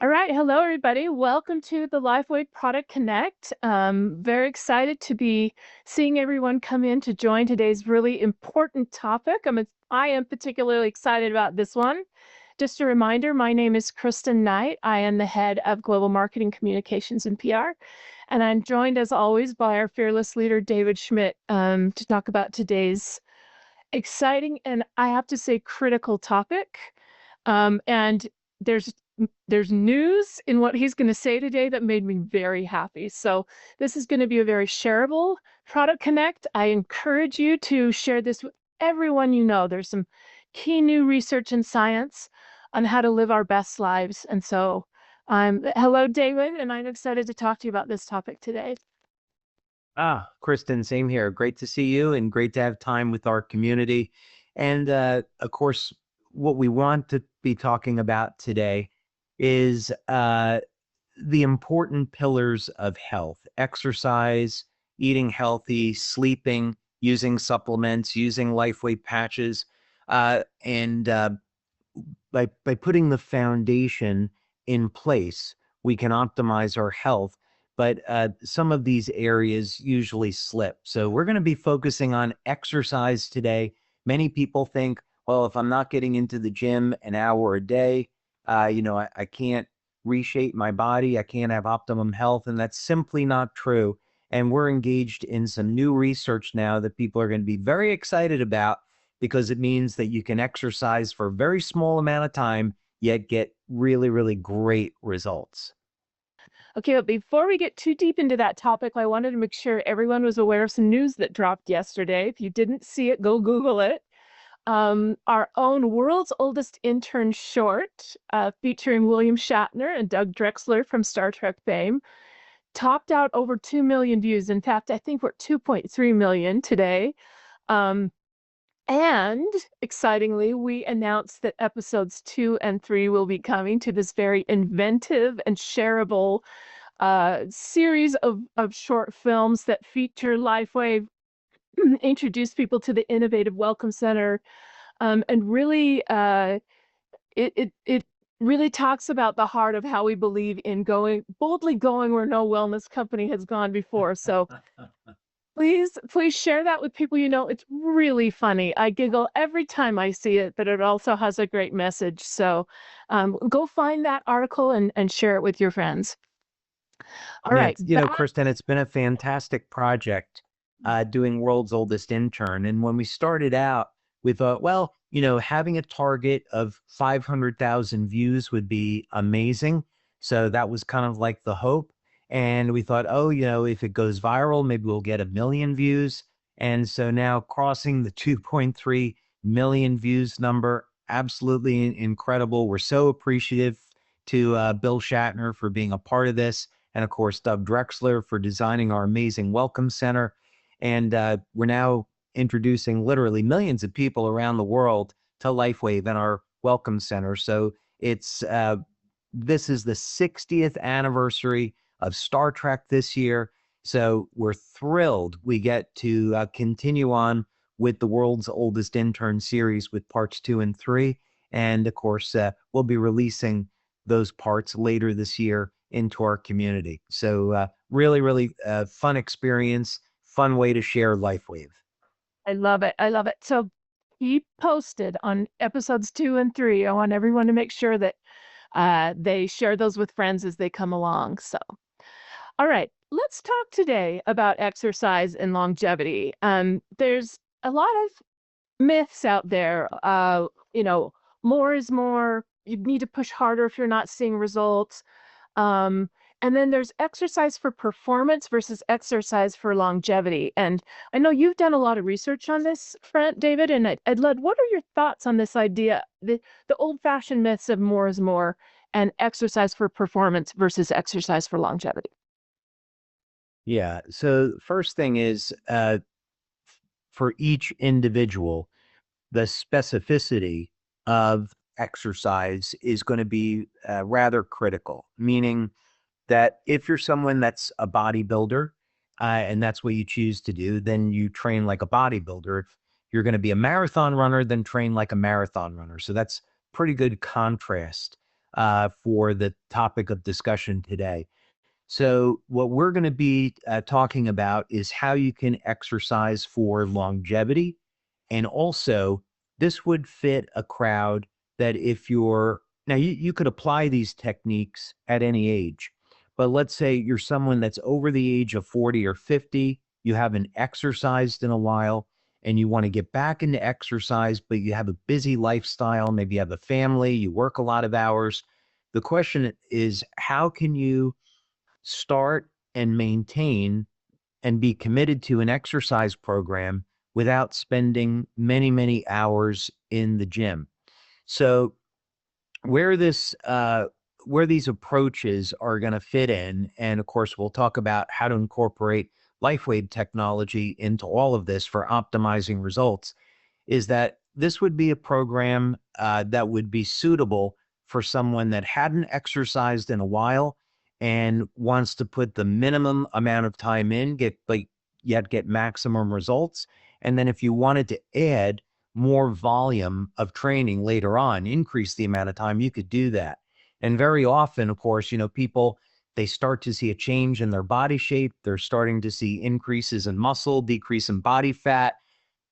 All right. Hello, everybody. Welcome to the LifeWave Product Connect. Very excited to be seeing everyone come in to join today's really important topic. I am particularly excited about this one. Just a reminder, my name is Kristen Knight. I am the head of Global Marketing Communications and PR. And I'm joined, as always, by our fearless leader, David Schmidt, to talk about today's exciting and, I have to say, critical topic. And there's news in what he's going to say today that made me very happy. So this is going to be a very shareable product connect. I encourage you to share this with everyone you know. There's some key new research and science on how to live our best lives. And so hello, David, and I'm excited to talk to you about this topic today. Kristen, same here. Great to see you and great to have time with our community. And of course, what we want to be talking about today is the important pillars of health: exercise, eating healthy, sleeping, using supplements, using LifeWave patches, and by putting the foundation in place, we can optimize our health. But some of these areas usually slip. So we're going to be focusing on exercise today. Many people think, well, if I'm not getting into the gym an hour a day, I can't reshape my body. I can't have optimum health. And that's simply not true. And we're engaged in some new research now that people are going to be very excited about, because it means that you can exercise for a very small amount of time, yet get really, really great results. Okay, but before we get too deep into that topic, I wanted to make sure everyone was aware of some news that dropped yesterday. If you didn't see it, go Google it. Our own World's Oldest Intern short, featuring William Shatner and Doug Drexler from Star Trek fame, topped out over 2 million views. In fact, I think we're at 2.3 million today. And excitingly, we announced that episodes 2 and 3 will be coming to this very inventive and shareable series of short films that feature LifeWave, introduce people to the Innovative Welcome Center, and really it really talks about the heart of how we believe in boldly going where no wellness company has gone before. So please share that with people you know. It's really funny. I giggle every time I see it, but it also has a great message. So go find that article and share it with your friends. All right. Kristen, it's been a fantastic project doing World's Oldest Intern. And when we started out, we thought, well, having a target of 500,000 views would be amazing. So that was kind of like the hope. And we thought, oh, if it goes viral, maybe we'll get 1 million views. And so now crossing the 2.3 million views number, absolutely incredible. We're so appreciative to Bill Shatner for being a part of this. And of course, Doug Drexler for designing our amazing welcome center. And we're now introducing literally millions of people around the world to LifeWave and our welcome center. So this is the 60th anniversary of Star Trek this year. So we're thrilled we get to continue on with the World's Oldest Intern series with parts 2 and 3. And of course, we'll be releasing those parts later this year into our community. So really, really fun experience, fun way to share LifeWave. I love it. I love it. So keep posted on episodes 2 and 3. I want everyone to make sure that they share those with friends as they come along. So, all right, let's talk today about exercise and longevity. There's a lot of myths out there. More is more. You need to push harder if you're not seeing results. And then there's exercise for performance versus exercise for longevity. And I know you've done a lot of research on this front, David, and I'd love, what are your thoughts on this idea, the old-fashioned myths of more is more and exercise for performance versus exercise for longevity? Yeah. So first thing is, for each individual, the specificity of exercise is going to be rather critical, meaning that if you're someone that's a bodybuilder and that's what you choose to do, then you train like a bodybuilder. If you're going to be a marathon runner, then train like a marathon runner. So that's pretty good contrast. for the topic of discussion today. So what we're going to be talking about is how you can exercise for longevity. And also, this would fit a crowd that if you're, now you could apply these techniques at any age, but let's say you're someone that's over the age of 40 or 50, you haven't exercised in a while, and you want to get back into exercise, but you have a busy lifestyle, maybe you have a family, you work a lot of hours. The question is, how can you start and maintain and be committed to an exercise program without spending many, many hours in the gym? So where these approaches are going to fit in, and of course, we'll talk about how to incorporate LifeWave technology into all of this for optimizing results, is that this would be a program that would be suitable for someone that hadn't exercised in a while and wants to put the minimum amount of time in, yet get maximum results. And then if you wanted to add more volume of training later on, increase the amount of time, you could do that. And very often, of course, people, they start to see a change in their body shape. They're starting to see increases in muscle, decrease in body fat.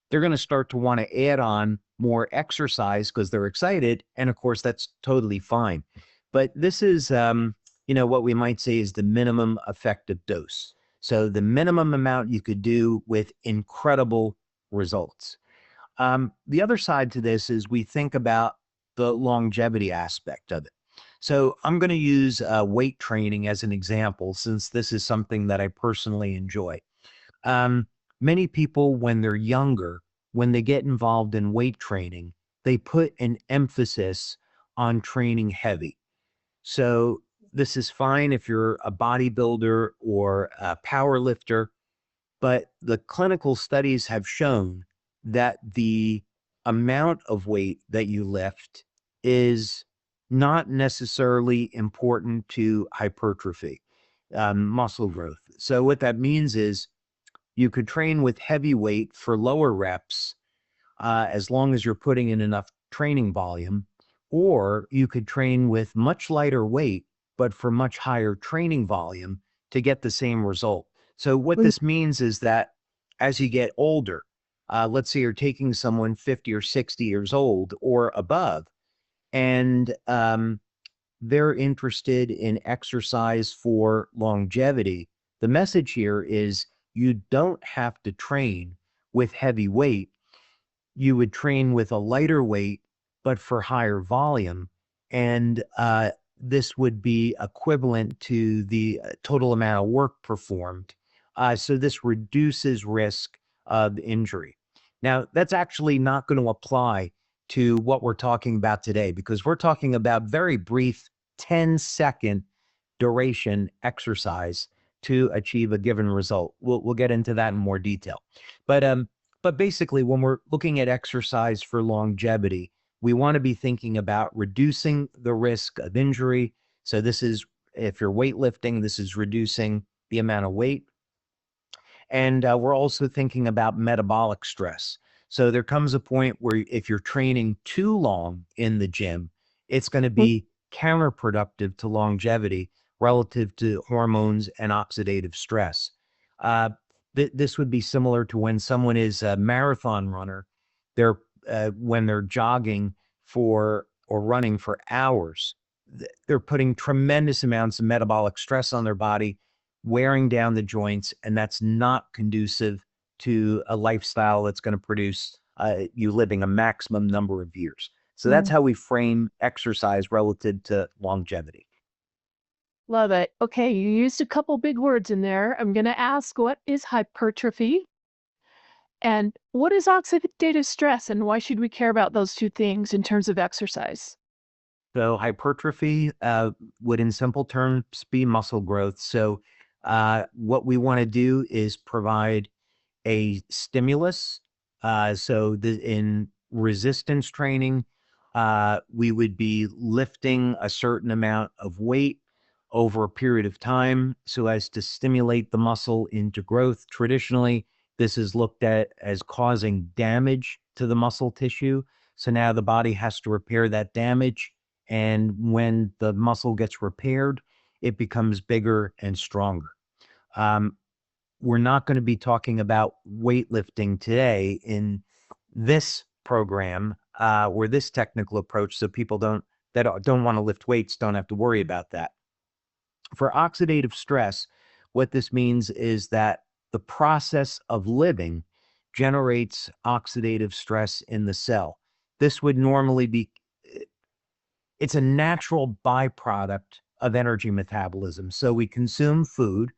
They're going to start to want to add on more exercise because they're excited. And of course, that's totally fine. But this is, what we might say is the minimum effective dose. So the minimum amount you could do with incredible results. The other side to this is we think about the longevity aspect of it. So I'm going to use weight training as an example, since this is something that I personally enjoy. Many people, when they're younger, when they get involved in weight training, they put an emphasis on training heavy. So this is fine if you're a bodybuilder or a power lifter, but the clinical studies have shown that the amount of weight that you lift is not necessarily important to hypertrophy, muscle growth. So what that means is you could train with heavy weight for lower reps as long as you're putting in enough training volume, or you could train with much lighter weight, but for much higher training volume to get the same result. So what this means is that as you get older, let's say you're taking someone 50 or 60 years old or above, and they're interested in exercise for longevity. The message here is you don't have to train with heavy weight. You would train with a lighter weight, but for higher volume. And this would be equivalent to the total amount of work performed. So this reduces risk of injury. Now, that's actually not going to apply to what we're talking about today, because we're talking about very brief 10-second duration exercise to achieve a given result. We'll get into that in more detail. But basically, when we're looking at exercise for longevity, we want to be thinking about reducing the risk of injury. So this is, if you're weightlifting, this is reducing the amount of weight. And we're also thinking about metabolic stress. So there comes a point where if you're training too long in the gym, it's going to be counterproductive to longevity relative to hormones and oxidative stress. This would be similar to when someone is a marathon runner. When they're jogging or running for hours, they're putting tremendous amounts of metabolic stress on their body, wearing down the joints, and that's not conducive to a lifestyle that's going to produce you living a maximum number of years. So that's how we frame exercise relative to longevity. Love it. Okay, you used a couple big words in there. I'm going to ask, what is hypertrophy? And what is oxidative stress, and why should we care about those two things in terms of exercise? So hypertrophy would, in simple terms, be muscle growth. So what we want to do is provide a stimulus. In resistance training, we would be lifting a certain amount of weight over a period of time so as to stimulate the muscle into growth. Traditionally, this is looked at as causing damage to the muscle tissue. So now the body has to repair that damage, And when the muscle gets repaired, it becomes bigger and stronger. We're not going to be talking about weightlifting today in this program or this technical approach, so people that don't want to lift weights don't have to worry about that. For oxidative stress, what this means is that the process of living generates oxidative stress in the cell. This would normally be, it's a natural byproduct of energy metabolism. So we consume food,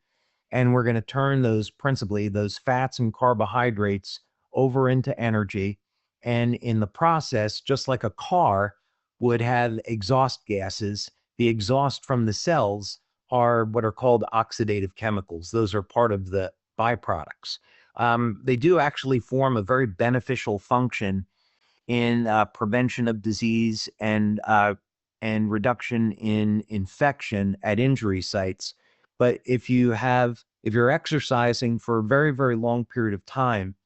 and we're going to turn principally those fats and carbohydrates over into energy. And in the process, just like a car would have exhaust gases, the exhaust from the cells are what are called oxidative chemicals. Those are part of the byproducts. They do actually form a very beneficial function in prevention of disease and reduction in infection at injury sites. But if you're exercising for a very, very long period of time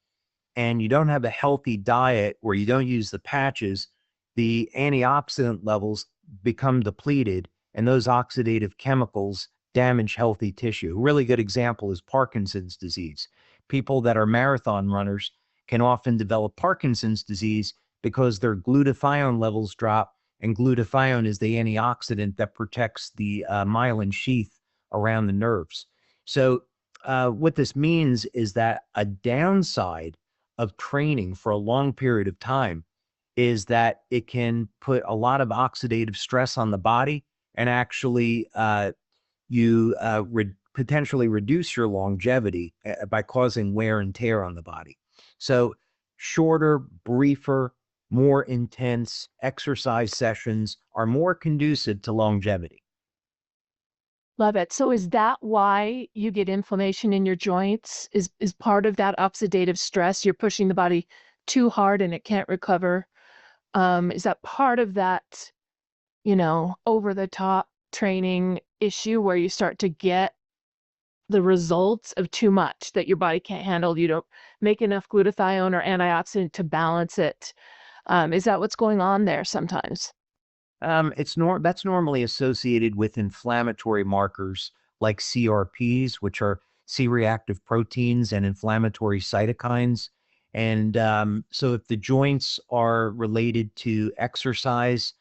and you don't have a healthy diet where you don't use the patches, the antioxidant levels become depleted, and those oxidative chemicals damage healthy tissue. A really good example is Parkinson's disease. People that are marathon runners can often develop Parkinson's disease because their glutathione levels drop, and glutathione is the antioxidant that protects the myelin sheath around the nerves. So what this means is that a downside of training for a long period of time is that it can put a lot of oxidative stress on the body, and actually potentially reduce your longevity by causing wear and tear on the body. So shorter, briefer, more intense exercise sessions are more conducive to longevity. Love it. So is that why you get inflammation in your joints? Is part of that oxidative stress? You're pushing the body too hard and it can't recover. Is that part of that, over the top training issue where you start to get the results of too much that your body can't handle? You don't make enough glutathione or antioxidant to balance it. Is that what's going on there sometimes? That's normally associated with inflammatory markers like CRPs, which are C-reactive proteins, and inflammatory cytokines. And so if the joints are related to exercise,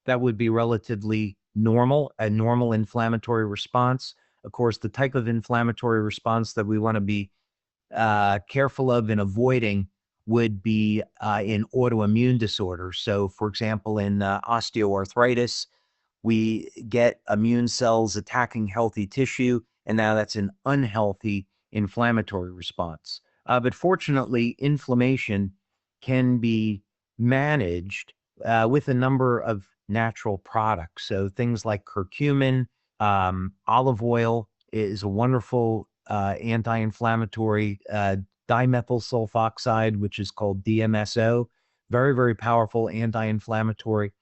that would be relatively normal, a normal inflammatory response. Of course, the type of inflammatory response that we want to be careful of and avoiding would be in autoimmune disorders. So, for example, in osteoarthritis, we get immune cells attacking healthy tissue, and now that's an unhealthy inflammatory response. But fortunately, inflammation can be managed with a number of natural products. So things like curcumin, olive oil is a wonderful anti-inflammatory, dimethyl sulfoxide, which is called DMSO, very, very powerful anti-inflammatory.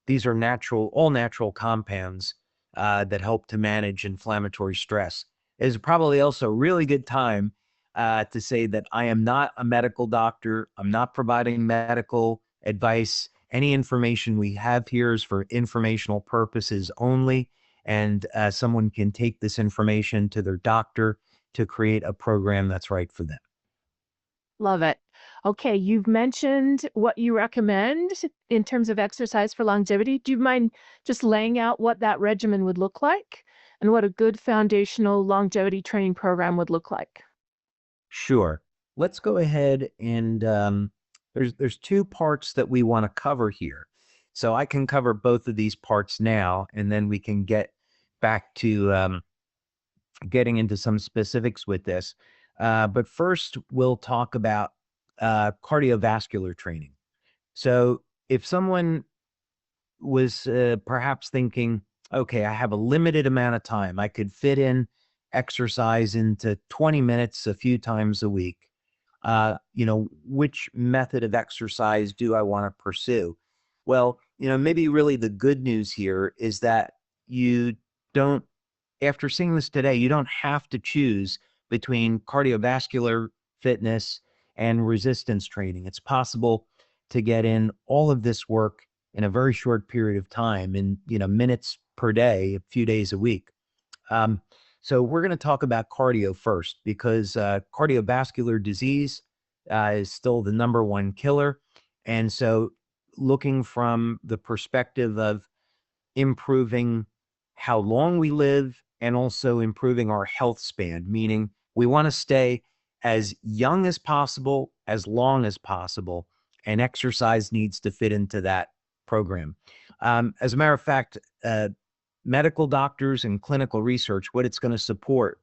These are all natural compounds that help to manage inflammatory stress. It's probably also a really good time to say that I am not a medical doctor. I'm not providing medical advice. Any information we have here is for informational purposes only, and someone can take this information to their doctor to create a program that's right for them. Love it. Okay, you've mentioned what you recommend in terms of exercise for longevity. Do you mind just laying out what that regimen would look like and what a good foundational longevity training program would look like? Sure. Let's go ahead and there's two parts that we want to cover here. So I can cover both of these parts now, and then we can get back to getting into some specifics with this. But first, we'll talk about cardiovascular training. So if someone was perhaps thinking, okay, I have a limited amount of time, I could fit in exercise into 20 minutes a few times a week. Which method of exercise do I want to pursue? Well, maybe really the good news here is that after seeing this today, you don't have to choose between cardiovascular fitness and resistance training. It's possible to get in all of this work in a very short period of time, in minutes per day, a few days a week. So we're going to talk about cardio first, because cardiovascular disease is still the #1 killer. And so looking from the perspective of improving how long we live and also improving our health span, meaning we want to stay as young as possible, as long as possible, and exercise needs to fit into that program. As a matter of fact, medical doctors and clinical research, what it's going to support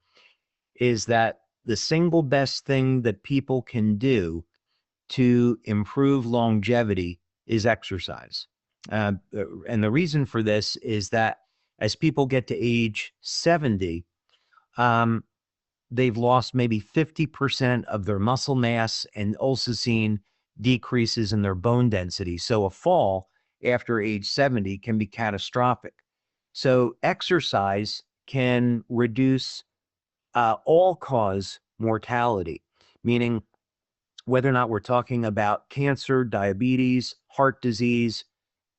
is that the single best thing that people can do to improve longevity is exercise. And the reason for this is that as people get to age 70, they've lost maybe 50% of their muscle mass and also seen decreases in their bone density. So a fall after age 70 can be catastrophic. So exercise can reduce all-cause mortality, meaning whether or not we're talking about cancer, diabetes, heart disease,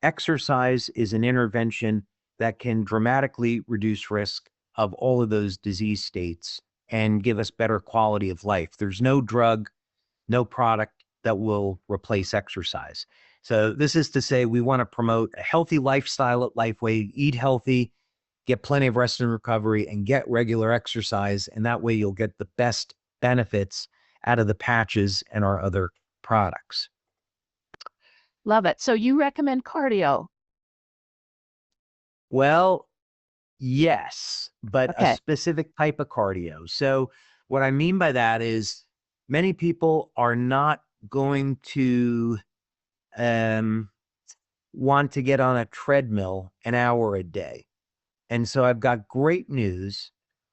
exercise is an intervention that can dramatically reduce risk of all of those disease states and give us better quality of life. There's no drug, no product that will replace exercise. So this is to say we want to promote a healthy lifestyle at Lifeway, eat healthy, get plenty of rest and recovery, and get regular exercise. And that way you'll get the best benefits out of the patches and our other products. Love it. So you recommend cardio? Well, yes, but Okay. a specific type of cardio. So what I mean by that is many people are not going to want to get on a treadmill an hour a day. And so I've got great news.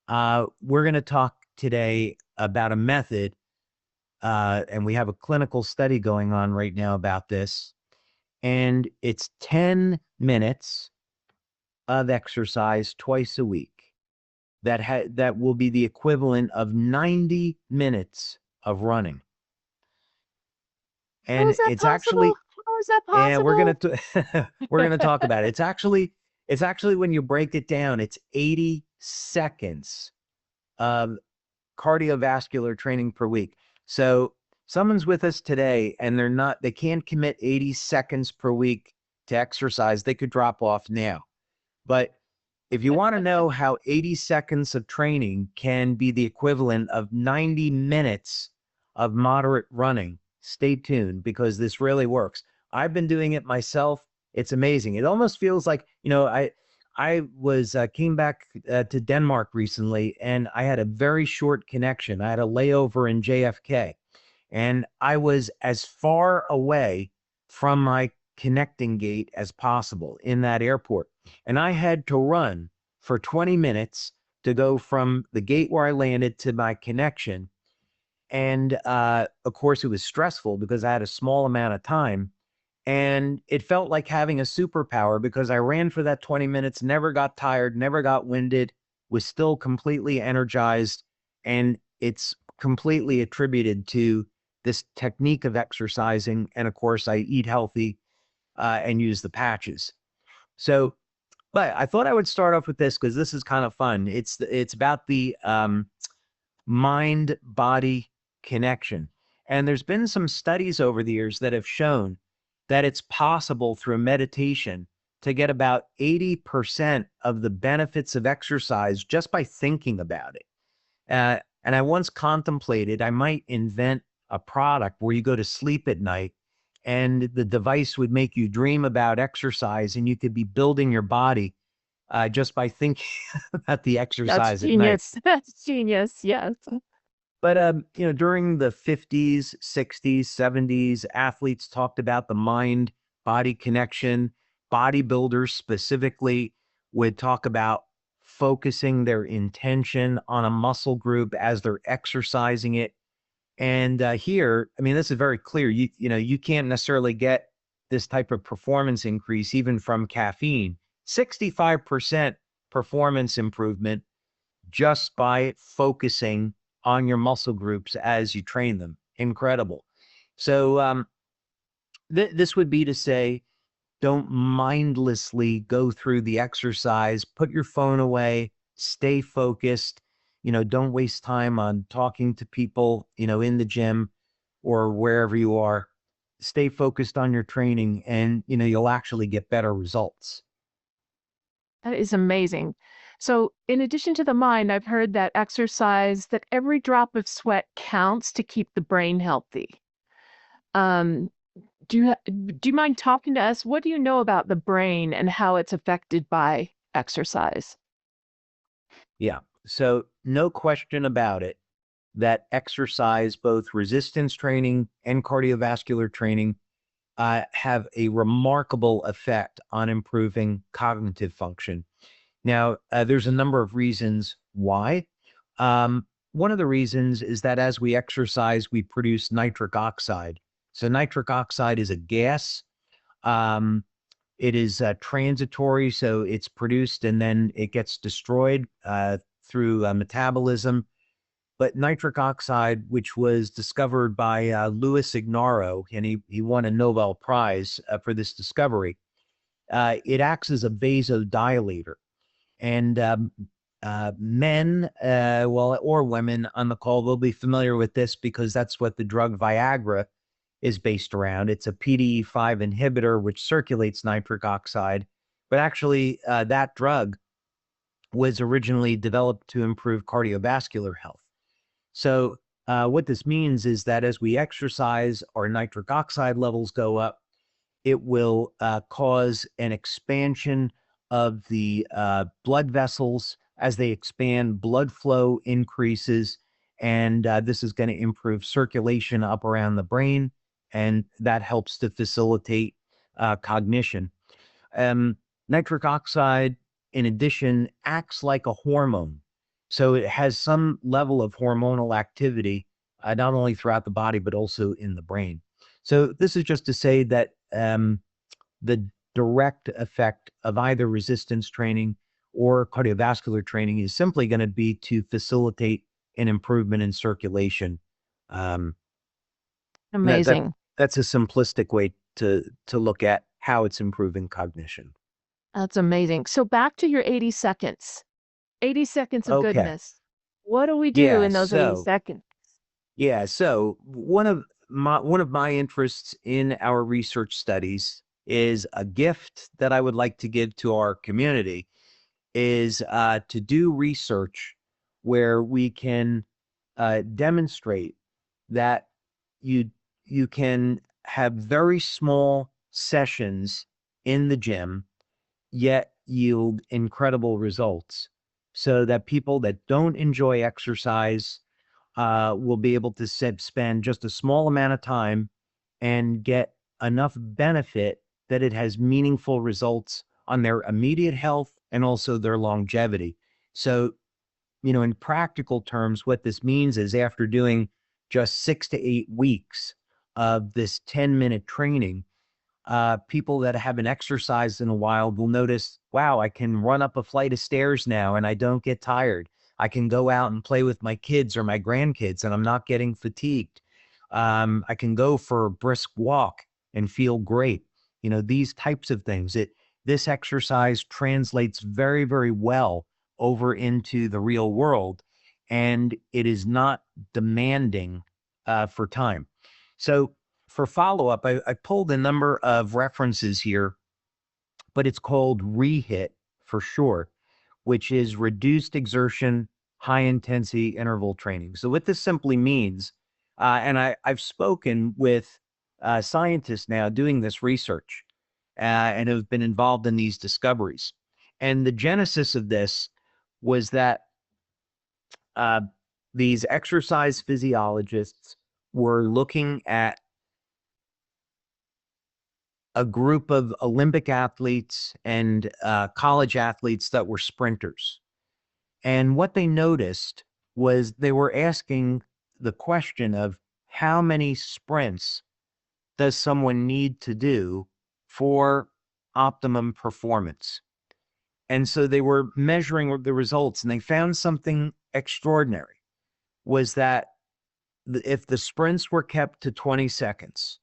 We're going to talk today about a method, and we have a clinical study going on right now about this. And it's 10 minutes of exercise twice a week. That will be the equivalent of 90 minutes of running. How is that it's possible? actually, How is that possible? and we're gonna talk about it. It's actually when you break it down, it's 80 seconds of cardiovascular training per week. So someone's with us today and they can't commit 80 seconds per week to exercise. They could drop off now. But if you want to know how 80 seconds of training can be the equivalent of 90 minutes of moderate running, stay tuned, because this really works. I've been doing it myself. It's amazing. It almost feels like, I was came back to Denmark recently, and I had a very short connection. I had a layover in JFK, and I was as far away from my connecting gate as possible in that airport. And I had to run for 20 minutes to go from the gate where I landed to my connection. And of course, it was stressful because I had a small amount of time. And it felt like having a superpower because I ran for that 20 minutes, never got tired, never got winded, was still completely energized. And it's completely attributed to this technique of exercising. And of course, I eat healthy and use the patches. So, but I thought I would start off with this because this is kind of fun. It's about the mind-body connection. And there's been some studies over the years that have shown that it's possible through meditation to get about 80% of the benefits of exercise just by thinking about it. And I once contemplated I might invent a product where you go to sleep at night and the device would make you dream about exercise, and you could be building your body just by thinking about the exercise at night. That's genius. Yes. But during the 50s, 60s, 70s, athletes talked about the mind-body connection. Bodybuilders specifically would talk about focusing their intention on a muscle group as they're exercising it. And here, I mean, this is very clear. You can't necessarily get this type of performance increase even from caffeine. 65% performance improvement just by focusing on your muscle groups as you train them. Incredible. So this would be to say, don't mindlessly go through the exercise. Put your phone away, stay focused. Don't waste time on talking to people, in the gym or wherever you are. Stay focused on your training, and, you'll actually get better results. That is amazing. So, in addition to the mind, I've heard that every drop of sweat counts to keep the brain healthy. Um, do you mind talking to us? What do you know about the brain and how it's affected by exercise? Yeah. So no question about it that exercise, both resistance training and cardiovascular training, have a remarkable effect on improving cognitive function. Now, there's a number of reasons why. One of the reasons is that as we exercise, we produce nitric oxide. So nitric oxide is a gas. It is transitory, so it's produced and then it gets destroyed through metabolism. But nitric oxide, which was discovered by Louis Ignarro, and he won a Nobel Prize for this discovery, it acts as a vasodilator. And men, or women on the call will be familiar with this because that's what the drug Viagra is based around. It's a PDE5 inhibitor, which circulates nitric oxide. But actually, that drug was originally developed to improve cardiovascular health. So what this means is that as we exercise, our nitric oxide levels go up. It will cause an expansion of the blood vessels. As they expand, blood flow increases, and this is going to improve circulation up around the brain, and that helps to facilitate cognition. Nitric oxide, in addition, acts like a hormone. So it has some level of hormonal activity, not only throughout the body, but also in the brain. So this is just to say that the direct effect of either resistance training or cardiovascular training is simply going to be to facilitate an improvement in circulation. Amazing. That's a simplistic way to look at how it's improving cognition. That's amazing. So back to your 80 seconds. 80 seconds of Okay. goodness. What do we do Yeah. in those 80 seconds? Yeah. So one of my interests in our research studies is a gift that I would like to give to our community is to do research where we can demonstrate that you can have very small sessions in the gym, yet yield incredible results, so that people that don't enjoy exercise will be able to spend just a small amount of time and get enough benefit that it has meaningful results on their immediate health and also their longevity. So, in practical terms, what this means is after doing just 6 to 8 weeks of this 10-minute training, people that haven't exercised in a while will notice, wow, I can run up a flight of stairs now and I don't get tired. I can go out and play with my kids or my grandkids and I'm not getting fatigued. I can go for a brisk walk and feel great. These types of things. This exercise translates very, very well over into the real world, and it is not demanding for time. So for follow-up, I pulled a number of references here, but it's called REHIT for short, which is reduced exertion, high intensity interval training. So what this simply means, and I've spoken with scientists now doing this research and have been involved in these discoveries. And the genesis of this was that these exercise physiologists were looking at a group of Olympic athletes and college athletes that were sprinters. And what they noticed was they were asking the question of how many sprints does someone need to do for optimum performance? And so they were measuring the results, and they found something extraordinary, was that if the sprints were kept to 20 seconds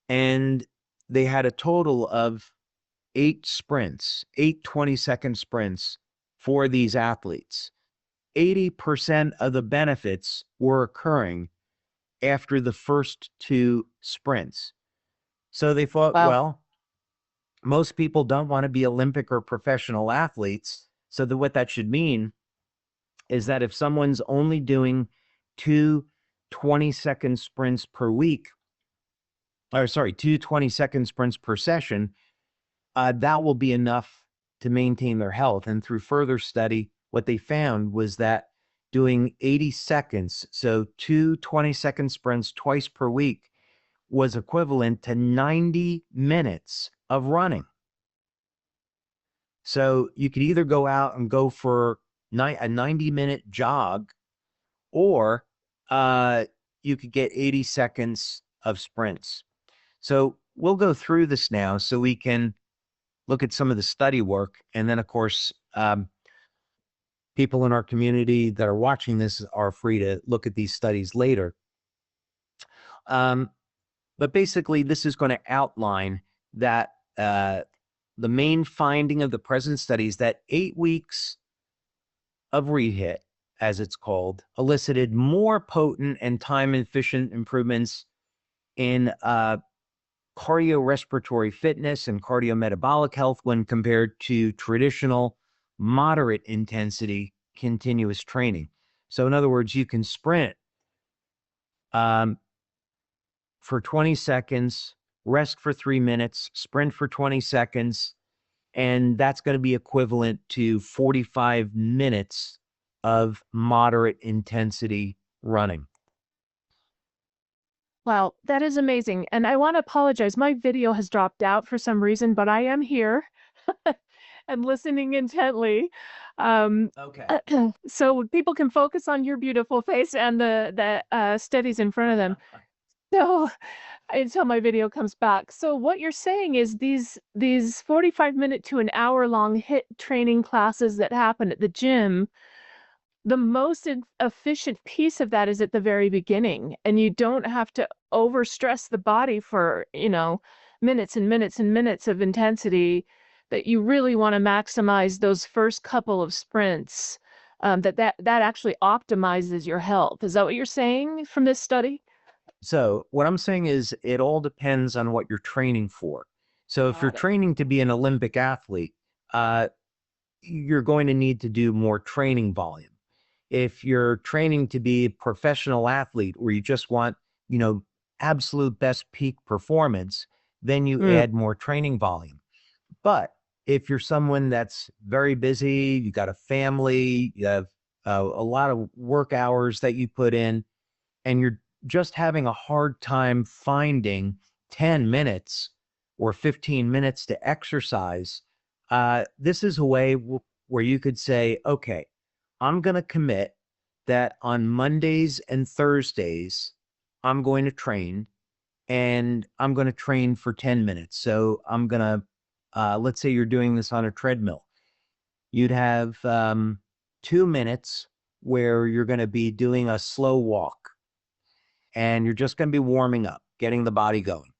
and they had a total of 8 sprints, 8 20-second sprints for these athletes. 80% of the benefits were occurring after the first 2 sprints. So they thought, Wow. well, most people don't want to be Olympic or professional athletes. So what that should mean is that if someone's only doing 2 20-second sprints per week, or sorry, 2 20-second sprints per session, that will be enough to maintain their health. And through further study, what they found was that doing 80 seconds, so 2 20-second sprints twice per week, was equivalent to 90 minutes of running. So you could either go out and go for a 90-minute jog, or you could get 80 seconds of sprints. So we'll go through this now so we can look at some of the study work. And then, of course, people in our community that are watching this are free to look at these studies later. But basically, this is going to outline that the main finding of the present study is that 8 weeks of rehit, as it's called, elicited more potent and time-efficient improvements in cardiorespiratory fitness and cardiometabolic health when compared to traditional moderate intensity continuous training. So in other words, you can sprint for 20 seconds, rest for 3 minutes, sprint for 20 seconds, and that's going to be equivalent to 45 minutes of moderate intensity running. Wow, that is amazing. And I want to apologize. My video has dropped out for some reason, but I am here and listening intently. Okay. So people can focus on your beautiful face and the studies in front of them. So until my video comes back. So what you're saying is these 45-minute to an hour-long HIIT training classes that happen at the gym, the most efficient piece of that is at the very beginning, and you don't have to overstress the body for, minutes and minutes and minutes of intensity, that you really want to maximize those first couple of sprints, that actually optimizes your health. Is that what you're saying from this study? So what I'm saying is it all depends on what you're training for. So if you're Got it. training to be an Olympic athlete, you're going to need to do more training volume. If you're training to be a professional athlete where you just want, absolute best peak performance, then you add more training volume. But if you're someone that's very busy, you got a family, you have a lot of work hours that you put in, and you're just having a hard time finding 10 minutes or 15 minutes to exercise, this is a way where you could say, okay, I'm going to commit that on Mondays and Thursdays, I'm going to train, and I'm going to train for 10 minutes. So I'm going to, let's say you're doing this on a treadmill. You'd have 2 minutes where you're going to be doing a slow walk, and you're just going to be warming up, getting the body going.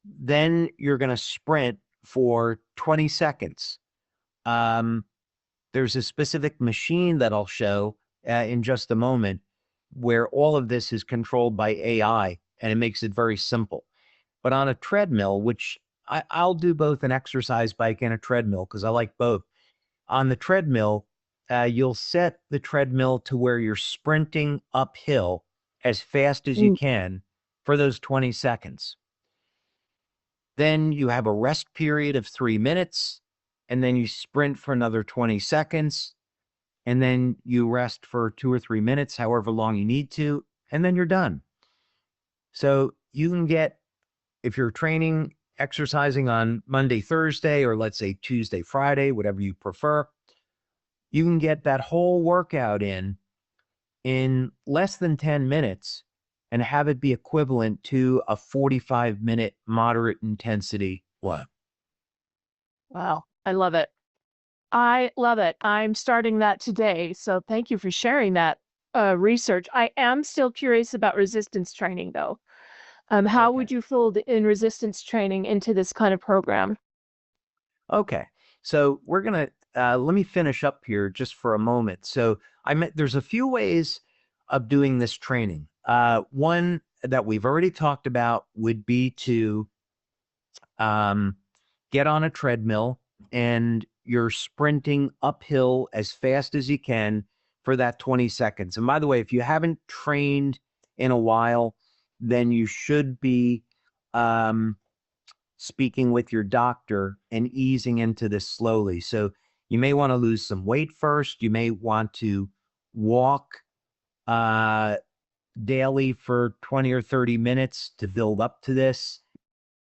Then you're going to sprint for 20 seconds. There's a specific machine that I'll show in just a moment where all of this is controlled by AI, and it makes it very simple. But on a treadmill, which I'll do both an exercise bike and a treadmill because I like both. On the treadmill, you'll set the treadmill to where you're sprinting uphill as fast as you can for those 20 seconds. Then you have a rest period of 3 minutes, and then you sprint for another 20 seconds, and then you rest for 2 or 3 minutes, however long you need to, and then you're done. So you can get, if you're training, exercising on Monday, Thursday, or let's say Tuesday, Friday, whatever you prefer, you can get that whole workout in less than 10 minutes and have it be equivalent to a 45-minute moderate intensity one. Wow, I love it. I love it. I'm starting that today. So thank you for sharing that research. I am still curious about resistance training, though. How Okay. would you fold in resistance training into this kind of program? Okay. So we're going to, let me finish up here just for a moment. So there's a few ways of doing this training. One that we've already talked about would be to get on a treadmill and you're sprinting uphill as fast as you can for that 20 seconds. And by the way, if you haven't trained in a while, then you should be speaking with your doctor and easing into this slowly. So you may want to lose some weight first. You may want to walk daily for 20 or 30 minutes to build up to this.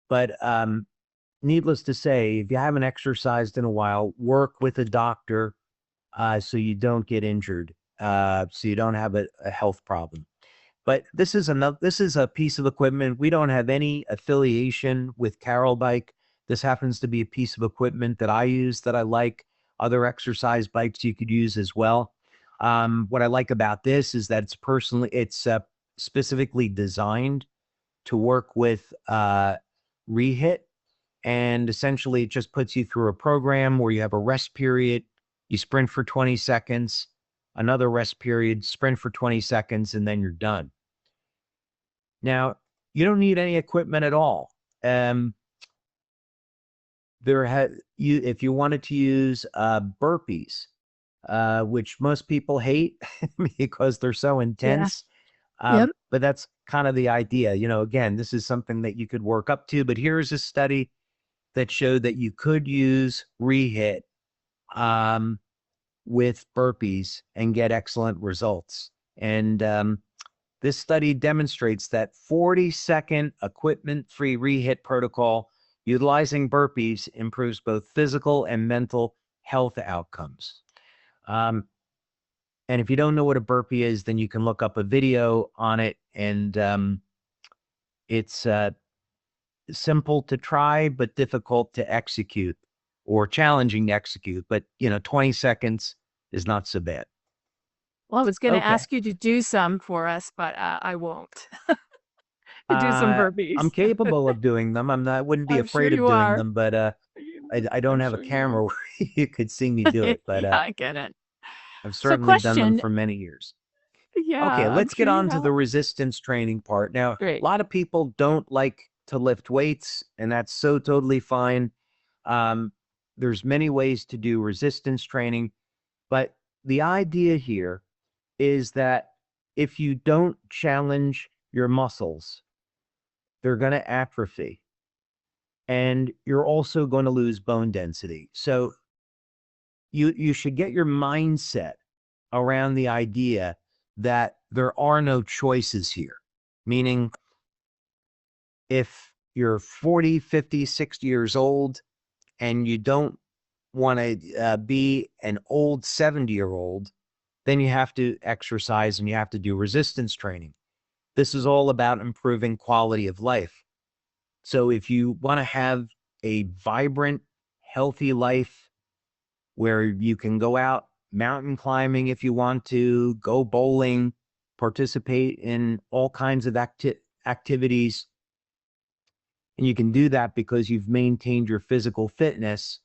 But needless to say, if you haven't exercised in a while, work with a doctor so you don't get injured, so you don't have a health problem. But this is a piece of equipment. We don't have any affiliation with Carol Bike. This happens to be a piece of equipment that I use that I like. Other exercise bikes you could use as well. What I like about this is that it's specifically designed to work with rehit. And essentially, it just puts you through a program where you have a rest period, you sprint for 20 seconds, another rest period, sprint for 20 seconds, and then you're done. Now, you don't need any equipment at all. If you wanted to use burpees, which most people hate because they're so intense, Yep. but that's kind of the idea. Again, this is something that you could work up to. But here's a study that showed that you could use rehit with burpees and get excellent results. And this study demonstrates that 40-second equipment-free rehit protocol utilizing burpees improves both physical and mental health outcomes. And if you don't know what a burpee is, then you can look up a video on it, and it's simple to try, but difficult to execute, or challenging to execute. But 20 seconds is not so bad. Well, I was going to Okay. ask you to do some for us, but I won't. To do some burpees. I'm capable of doing them. I wouldn't be I'm sure afraid of you doing are. them, but I don't have a camera where you could see me do it. But Yeah, I get it. I've So certainly done them question, for many years. yeah, Okay, I'm let's sure get you on to have. the resistance training part. Now, a Great. lot of people don't like to lift weights, and that's so totally fine. There's many ways to do resistance training, but the idea here is that if you don't challenge your muscles, they're going to atrophy, and you're also going to lose bone density. So you should get your mindset around the idea that there are no choices here. Meaning, if you're 40, 50, 60 years old and you don't want to be an old 70-year-old, then you have to exercise and you have to do resistance training. This is all about improving quality of life. So if you want to have a vibrant, healthy life where you can go out mountain climbing if you want to, go bowling, participate in all kinds of activities, and you can do that because you've maintained your physical fitness,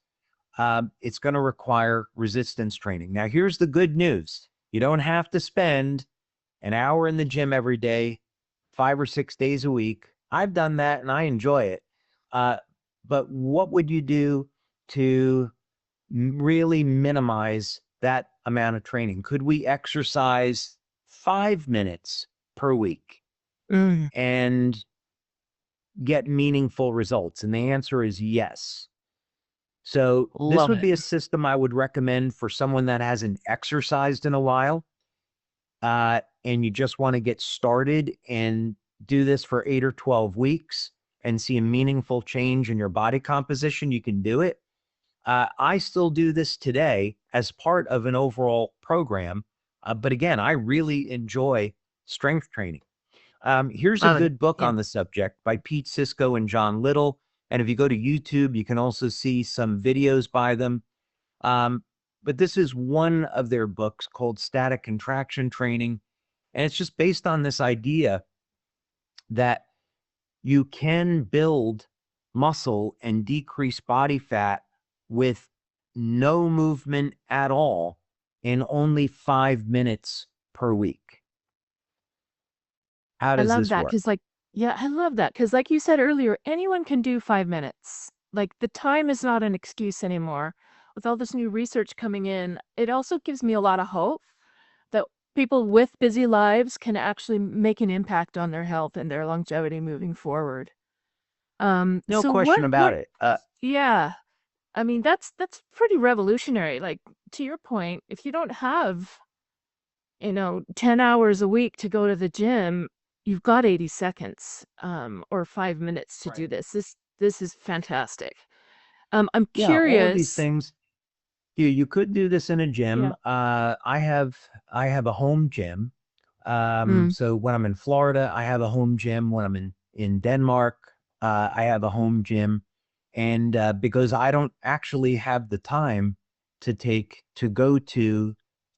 it's going to require resistance training. Now, here's the good news. You don't have to spend an hour in the gym every day, 5 or 6 days a week. I've done that and I enjoy it. But what would you do to really minimize that amount of training? Could we exercise 5 minutes per week and get meaningful results? And the answer is yes. So this Love would it. be a system I would recommend for someone that hasn't exercised in a while, and you just want to get started and do this for 8 or 12 weeks and see a meaningful change in your body composition. You can do it. I still do this today as part of an overall program. But again, I really enjoy strength training. Here's a Love it. good book Yeah. on the subject by Pete Sisko and John Little. And if you go to YouTube, you can also see some videos by them. But this is one of their books called Static Contraction Training. And it's just based on this idea that you can build muscle and decrease body fat with no movement at all in only 5 minutes per week. How I does love this that work? because, like, yeah, I love that because, like you said earlier, anyone can do 5 minutes. Like, the time is not an excuse anymore. With all this new research coming in, it also gives me a lot of hope that people with busy lives can actually make an impact on their health and their longevity moving forward. No So question about what, it. yeah, I mean, that's pretty revolutionary. Like, to your point, if you don't have, 10 hours a week to go to the gym, you've got 80 seconds, or 5 minutes to do Right. this. This is fantastic. I'm Yeah, all of these curious. things, you could do this in a gym. Yeah. I have a home gym. Mm, So when I'm in Florida, I have a home gym. When I'm in Denmark, I have a home gym. And because I don't actually have the time to go to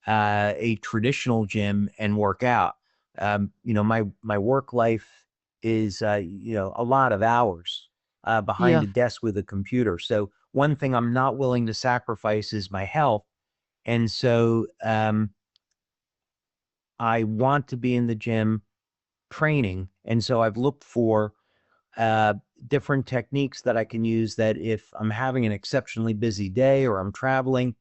a traditional gym and work out. My work life is a lot of hours behind yeah. a desk with a computer. So one thing I'm not willing to sacrifice is my health. And so I want to be in the gym training. And so I've looked for uh, different techniques that I can use that if I'm having an exceptionally busy day or I'm traveling,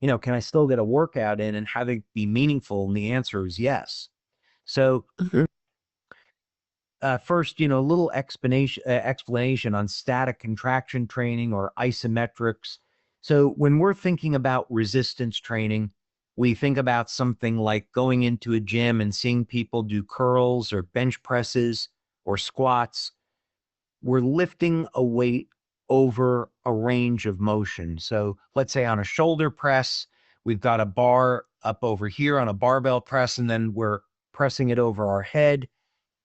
can I still get a workout in and have it be meaningful? And the answer is yes. So Mhm. first, a little explanation on static contraction training or isometrics. So when we're thinking about resistance training, we think about something like going into a gym and seeing people do curls or bench presses or squats. We're lifting a weight over a range of motion. So let's say on a shoulder press, we've got a bar up over here on a barbell press, and then we're pressing it over our head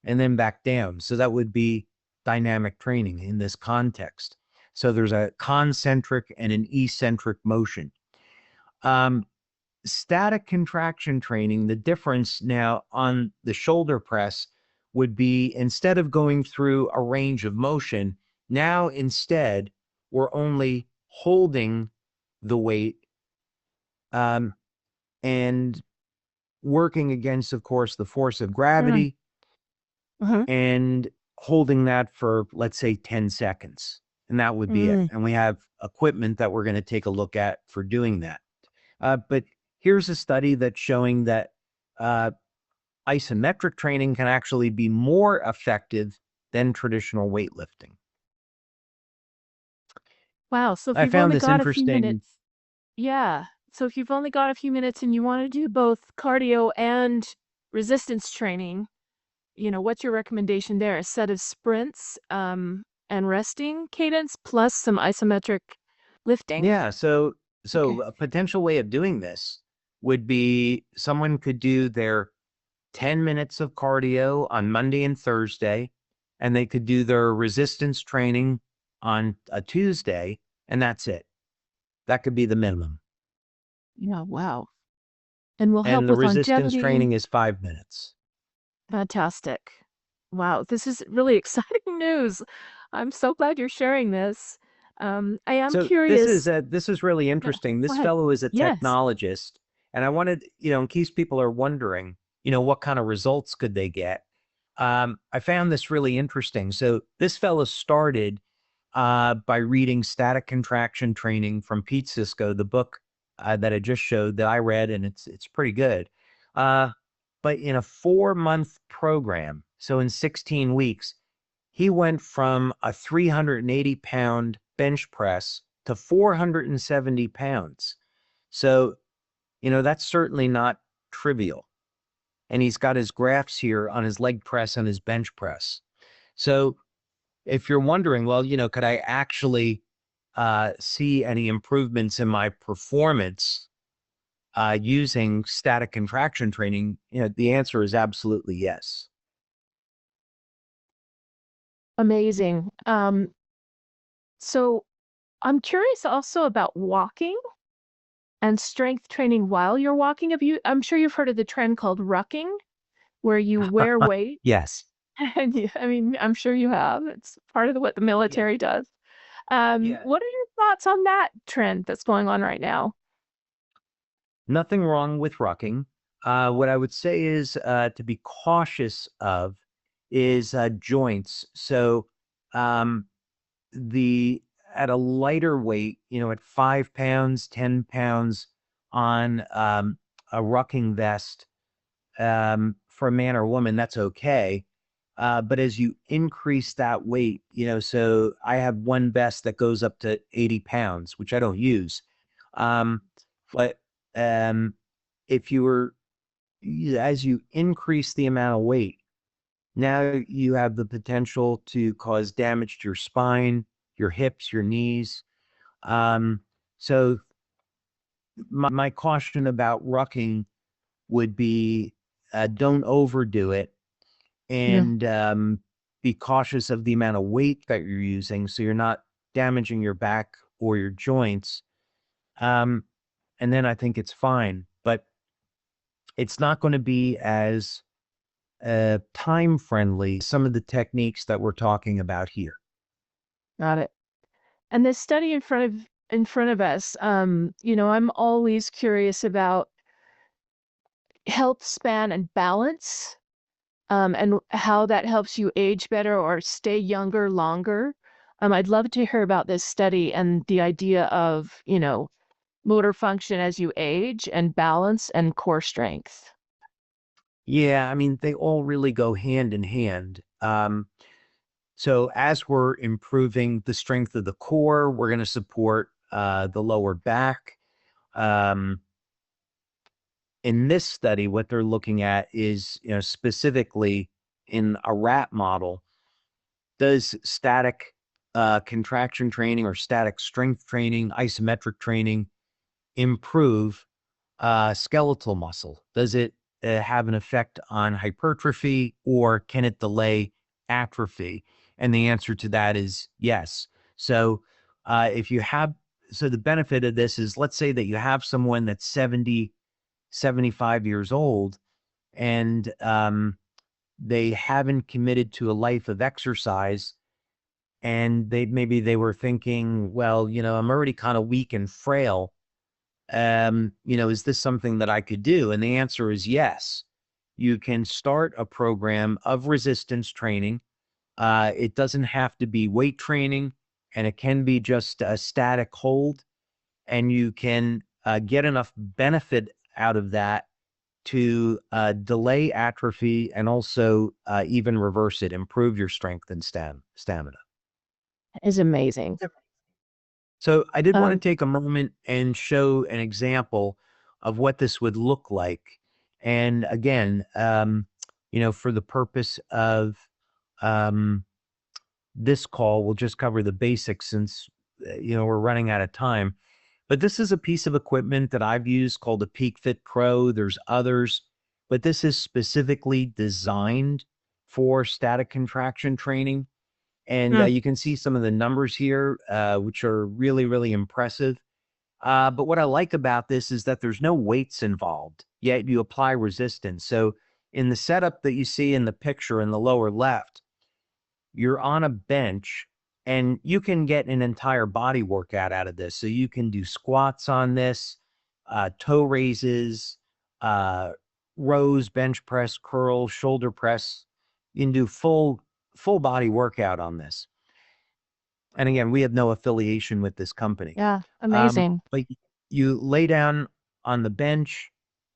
and then back down. So that would be dynamic training in this context. So there's a concentric and an eccentric motion. Um, Static contraction training, the difference now on the shoulder press would be instead of going through a range of motion, now instead we're only holding the weight um, and working against, of course, the force of Mm, gravity mhm, and holding that for, let's say, 10 seconds. And that would be it. mm. And we have equipment that we're going to take a look at for doing that. But here's a study that's showing that uh, isometric training can actually be more effective than traditional weightlifting. Wow. So if I you've found only this got a few interesting. minutes, yeah. So if you've only got a few minutes and you want to do both cardio and resistance training, what's your recommendation there? A set of sprints, and resting cadence plus some isometric lifting. Yeah, so Okay. a potential way of doing this would be someone could do their 10 minutes of cardio on Monday and Thursday, and they could do their resistance training on a Tuesday, and that's it. That could be the minimum. Yeah, wow. And will And help the with resistance longevity. training is 5 minutes. Fantastic. Wow, this is really exciting news. I'm so glad you're sharing this. I am So this is curious. this is really Yeah, interesting. go This ahead. fellow is a Yes. technologist, and I wanted, in case people are wondering, what kind of results could they get? I found this really interesting. So this fellow started by reading Static Contraction Training from Pete Sisko, the book that I just showed that I read, and it's pretty good. Uh, but in a 4-month program, so in 16 weeks, he went from a 380-pound bench press to 470 pounds. So, that's certainly not trivial. And he's got his graphs here on his leg press and his bench press. So if you're wondering, well, could I actually see any improvements in my performance using static contraction training? The answer is absolutely yes. Amazing. So I'm curious also about walking and strength training while you're walking. I'm sure you've heard of the trend called rucking, where you wear weight. Yes. And I mean, I'm sure you have. It's part of what the Yeah. military does. Yeah. What are your thoughts on that trend that's going on right now? Nothing wrong with rucking. What I would say is to be cautious of is joints. So um, the at a lighter weight, at 5 pounds, 10 pounds on a rucking vest, for a man or woman, that's okay. But as you increase that weight, so I have one vest that goes up to 80 pounds, which I don't use. Um, but um, if you were, as you increase the amount of weight, now you have the potential to cause damage to your spine, your hips, your knees. So my caution about rucking would be don't overdo it, Yeah. and be cautious of the amount of weight that you're using so you're not damaging your back or your joints. Um, and then I think it's fine, but it's not going to be as time friendly, some of the techniques that we're talking about here. Got it. And this study in front of us, I'm always curious about health span and balance, and how that helps you age better or stay younger longer. I'd love to hear about this study and the idea of, motor function as you age and balance and core strength. Yeah, I mean, they all really go hand in hand. So as we're improving the strength of the core, we're going to support the lower back. Um, in this study, what they're looking at is, specifically in a rat model, does static contraction training or static strength training, isometric training improve skeletal muscle? Does it have an effect on hypertrophy, or can it delay atrophy? And the answer to that is yes. So if you have, so the benefit of this is, let's say that you have someone that's 70, 75 years old, and they haven't committed to a life of exercise, and maybe they were thinking, well, I'm already kind of weak and frail. Is this something that I could do? And the answer is yes. You can start a program of resistance training. It doesn't have to be weight training, and it can be just a static hold, and you can get enough benefit out of that to delay atrophy, and also even reverse it, improve your strength and stamina. Is amazing. So I did want to Um, take a moment and show an example of what this would look like. And again, for the purpose of um, this call, we'll just cover the basics since, we're running out of time. But this is a piece of equipment that I've used called a Peak Fit Pro. There's others, but this is specifically designed for static contraction training. And mm, you can see some of the numbers here, which are really, really impressive. But what I like about this is that there's no weights involved, yet you apply resistance. So in the setup that you see in the picture in the lower left, you're on a bench, and you can get an entire body workout out of this. So you can do squats on this, toe raises, uh, rows, bench press, curl, shoulder press. You can do full body workout on this. And again, we have no affiliation with this company. yeah, amazing. But you lay down on the bench,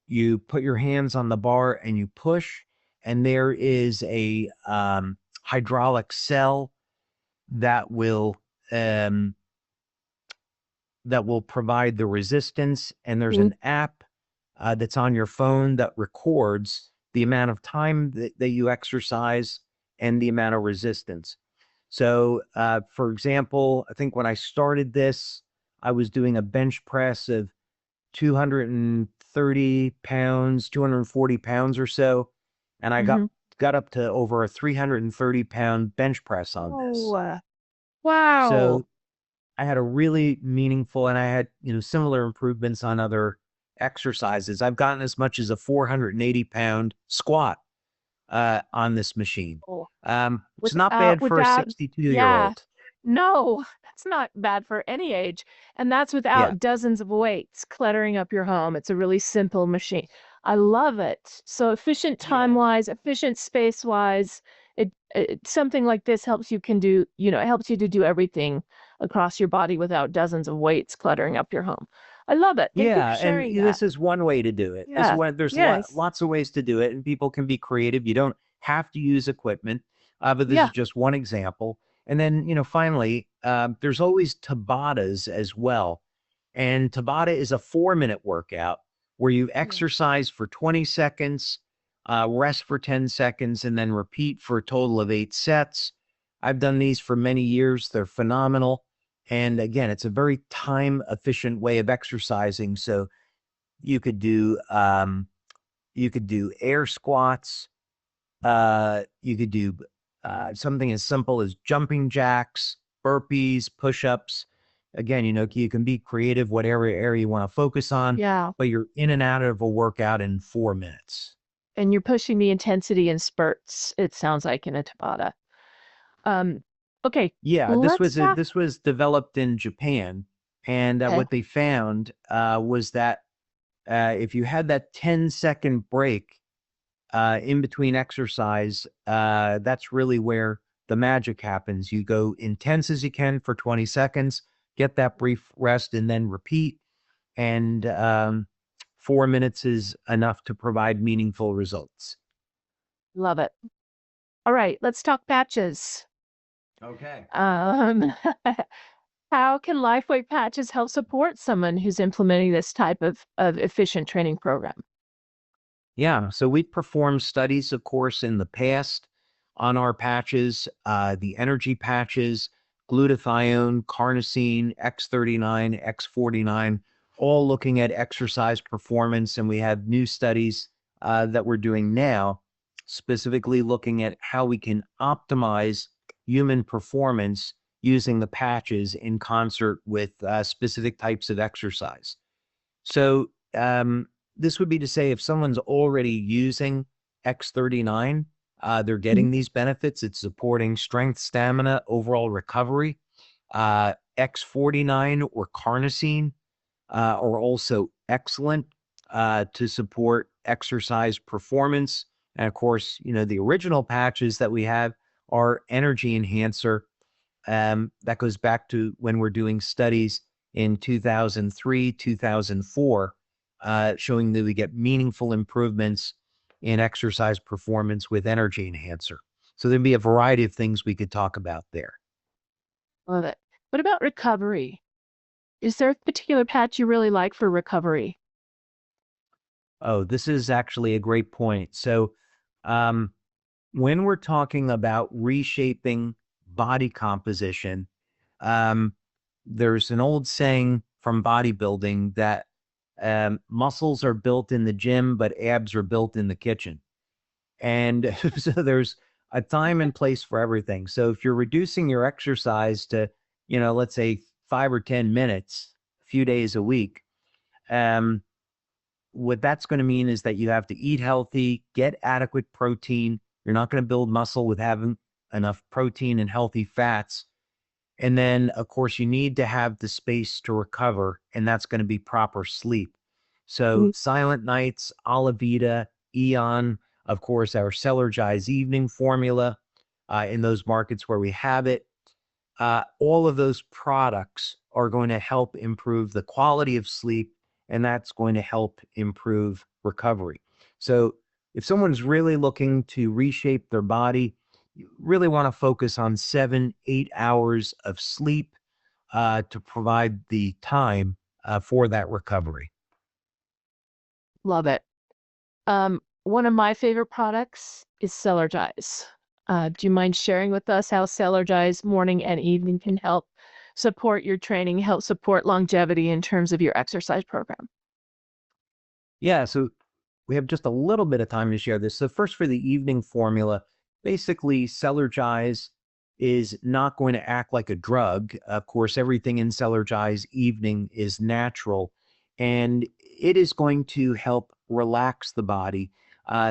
you put your hands on the bar, and you push, and there is a hydraulic cell that will um, provide the resistance. And there's Mm, an app that's on your phone that records the amount of time that you exercise and the amount of resistance. So, for example, I think when I started this, I was doing a bench press of 230 pounds, 240 pounds or so. And I got mhm. up to over a 330-pound bench press on Oh, this. wow. So I had a really meaningful, and I had, similar improvements on other exercises. I've gotten as much as a 480-pound squat on this machine. Oh, It's not bad for a without, 62-year-old. yeah, no, that's not bad for any age. And that's Yeah. without dozens of weights cluttering up your home. It's a really simple machine. I love it. So efficient Yeah. time-wise, efficient space-wise. Something like this helps you it helps you to do everything across your body without dozens of weights cluttering up your home. I love it. Thank you for Yeah, and sharing that. this is one way to do it. Yeah. There's Yes. lots of ways to do it, and people can be creative. You don't have to use equipment, but this Yeah. is just one example. And then, finally, there's always Tabatas as well. And Tabata is a 4-minute workout where you exercise for 20 seconds, rest for 10 seconds, and then repeat for a total of 8 sets. I've done these for many years. They're phenomenal. And again, it's a very time efficient way of exercising. So you could do air squats. You could do something as simple as jumping jacks, burpees, push-ups. Again, you can be creative, whatever area you want to focus on. Yeah. But you're in and out of a workout in 4 minutes. And you're pushing the intensity in spurts, it sounds like, in a Tabata. Okay. Yeah, Let's talk. this was developed in Japan, and Okay. what they found was that if you had that 10-second break in between exercise, that's really where the magic happens. You go intense as you can for 20 seconds, get that brief rest, and then repeat. And 4 minutes is enough to provide meaningful results. Love it. All right, let's talk patches. Okay. How can LifeWave patches help support someone who's implementing this type of efficient training program? Yeah, so we performed studies, of course, in the past on our patches, the energy patches, glutathione, carnosine, X39, X49, all looking at exercise performance. And we have new studies that we're doing now, specifically looking at how we can optimize human performance using the patches in concert with specific types of exercise. So this would be to say if someone's already using X39, they're getting these benefits. It's supporting strength, stamina, overall recovery. X49 or carnosine are also excellent to support exercise performance. And of course, the original patches that we have are energy enhancer. That goes back to when we're doing studies in 2003, 2004, showing that we get meaningful improvements in exercise performance with energy enhancer. So there'd be a variety of things we could talk about there. Love it. What about recovery? Is there a particular patch you really like for recovery? Oh, this is actually a great point. So when we're talking about reshaping body composition, there's an old saying from bodybuilding that muscles are built in the gym, but abs are built in the kitchen. And so there's a time and place for everything. So if you're reducing your exercise to, let's say 5 or 10 minutes, a few days a week, what that's going to mean is that you have to eat healthy, get adequate protein. You're not going to build muscle with having enough protein and healthy fats. And then, of course, you need to have the space to recover, and that's going to be proper sleep. So Silent Nights, Alavita, Eon, of course, our Celergize evening formula in those markets where we have it. All of those products are going to help improve the quality of sleep, and that's going to help improve recovery. So if someone's really looking to reshape their body, you really want to focus on 7-8 hours of sleep to provide the time for that recovery. Love it. One of my favorite products is Celergize. Do you mind sharing with us how Celergize morning and evening can help support your training, help support longevity in terms of your exercise program? Yeah, so we have just a little bit of time to share this. So first, for the evening formula, basically Celergize is not going to act like a drug. Of course, everything in Celergize evening is natural, and it is going to help relax the body.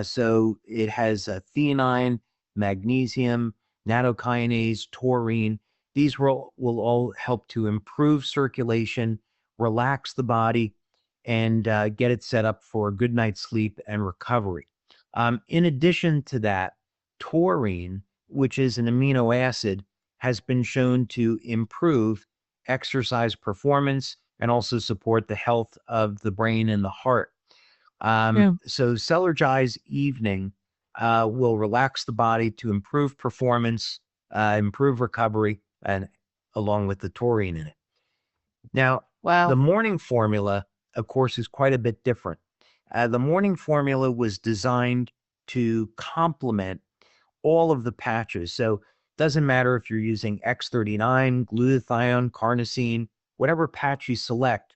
So it has theanine, magnesium, nattokinase, taurine. These will all help to improve circulation, relax the body, and get it set up for a good night's sleep and recovery. In addition to that, taurine, which is an amino acid, has been shown to improve exercise performance and also support the health of the brain and the heart. Yeah. So Celergize Evening will relax the body to improve performance, improve recovery, and along with the taurine in it. Now, Wow. the morning formula, of course, is quite a bit different. The morning formula was designed to complement all of the patches. So it doesn't matter if you're using X39, glutathione, carnosine, whatever patch you select,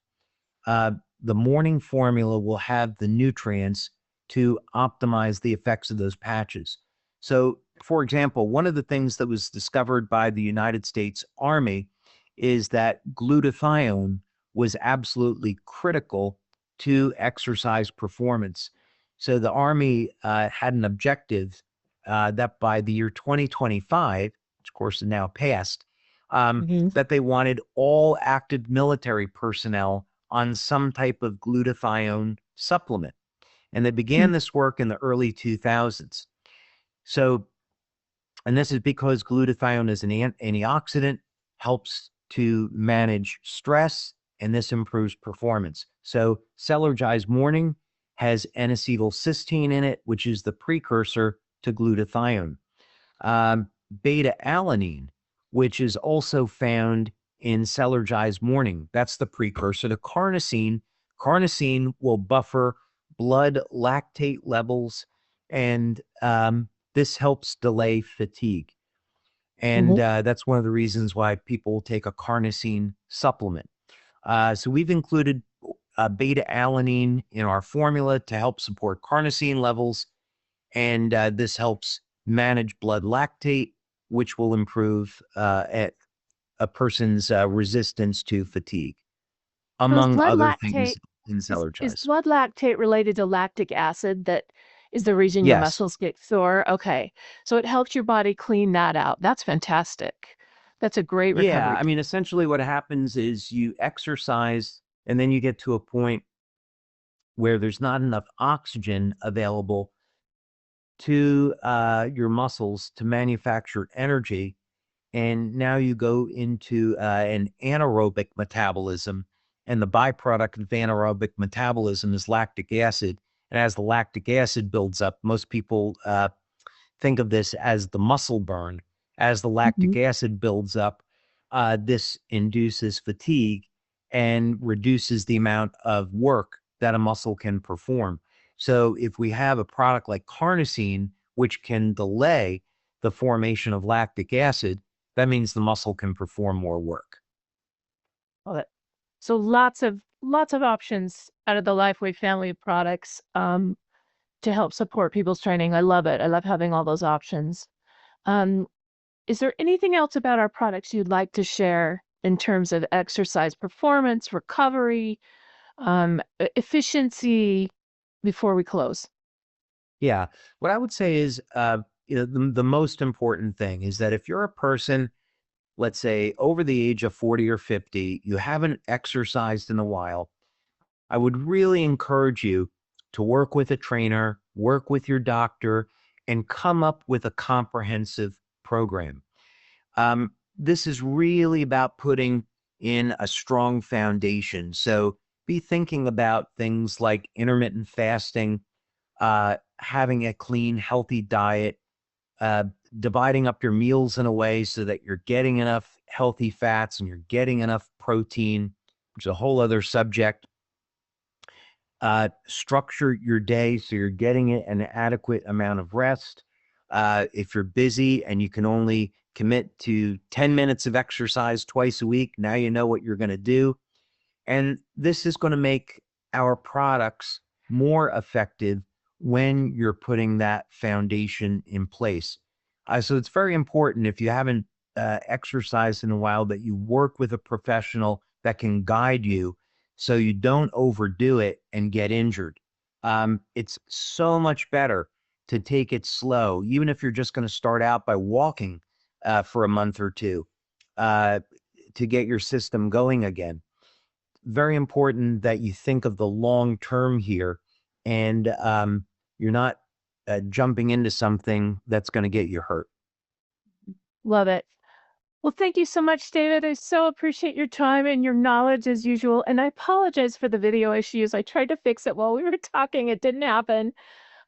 the morning formula will have the nutrients to optimize the effects of those patches. So, for example, one of the things that was discovered by the United States Army is that glutathione was absolutely critical to exercise performance. So the Army had an objective that by the year 2025, which of course is now passed, that they wanted all active military personnel on some type of glutathione supplement. And they began this work in the early 2000s. So, and this is because glutathione is an antioxidant, helps to manage stress, and this improves performance. So Celergize Morning has N-acetylcysteine in it, which is the precursor to glutathione. Beta-alanine, which is also found in Celergize Morning. That's the precursor to carnosine. Carnosine will buffer blood lactate levels, and this helps delay fatigue. And that's one of the reasons why people take a carnosine supplement. So we've included beta-alanine in our formula to help support carnosine levels, and this helps manage blood lactate, which will improve at a person's resistance to fatigue, So is among blood other things lactate in is Celergize. blood lactate related to lactic acid that is the reason your Yes. muscles get sore? Okay. So it helps your body clean that out. That's fantastic. That's a great Yeah. recovery. I mean, essentially what happens is you exercise and then you get to a point where there's not enough oxygen available to your muscles to manufacture energy. And now you go into an anaerobic metabolism. And the byproduct of anaerobic metabolism is lactic acid. And as the lactic acid builds up, most people think of this as the muscle burn. As the lactic acid builds up, this induces fatigue and reduces the amount of work that a muscle can perform. So if we have a product like carnosine, which can delay the formation of lactic acid, that means the muscle can perform more work. Love it. So lots of options out of the LifeWave family of products to help support people's training. I love it. I love having all those options. Is there anything else about our products you'd like to share in terms of exercise performance, recovery, efficiency before we close? Yeah. What I would say is, the most important thing is that if you're a person, let's say over the age of 40 or 50, you haven't exercised in a while, I would really encourage you to work with a trainer, work with your doctor, and come up with a comprehensive program. This is really about putting in a strong foundation. So be thinking about things like intermittent fasting, having a clean, healthy diet, dividing up your meals in a way so that you're getting enough healthy fats and you're getting enough protein, which is a whole other subject. Structure your day so you're getting an adequate amount of rest. If you're busy and you can only commit to 10 minutes of exercise twice a week, now you know what you're going to do. And this is going to make our products more effective when you're putting that foundation in place. So it's very important, if you haven't exercised in a while, that you work with a professional that can guide you so you don't overdo it and get injured. It's so much better to take it slow, even if you're just going to start out by walking for a month or two to get your system going again. Very important that you think of the long term here, and you're not jumping into something that's going to get you hurt. Love it. Well, thank you so much, David. I so appreciate your time and your knowledge as usual. And I apologize for the video issues. I tried to fix it while we were talking. It didn't happen.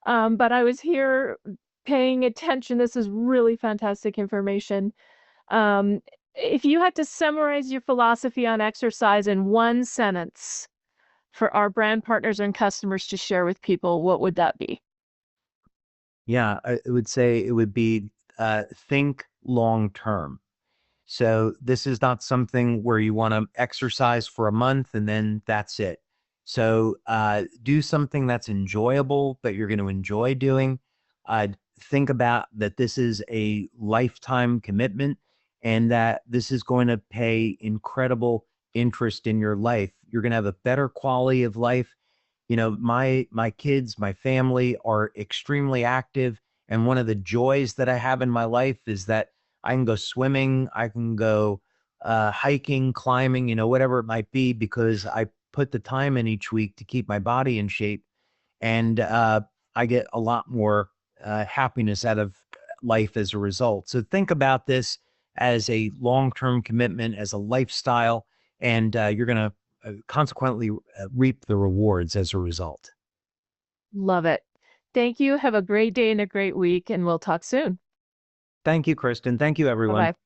But I was here paying attention. This is really fantastic information. If you had to summarize your philosophy on exercise in one sentence for our brand partners and customers to share with people, what would that be? Yeah, I would say it would be think long term. So this is not something where you want to exercise for a month and then that's it. So do something that's enjoyable, that you're going to enjoy doing. Think about that this is a lifetime commitment and that this is going to pay incredible interest in your life. You're going to have a better quality of life. You know, my kids, my family are extremely active. And one of the joys that I have in my life is that I can go swimming, I can go hiking, climbing, you know, whatever it might be, because I put the time in each week to keep my body in shape. And I get a lot more happiness out of life as a result. So think about this as a long-term commitment, as a lifestyle, and you're going to consequently reap the rewards as a result. Love it. Thank you. Have a great day and a great week, and we'll talk soon. Thank you, Kristen. Thank you, everyone. Bye-bye.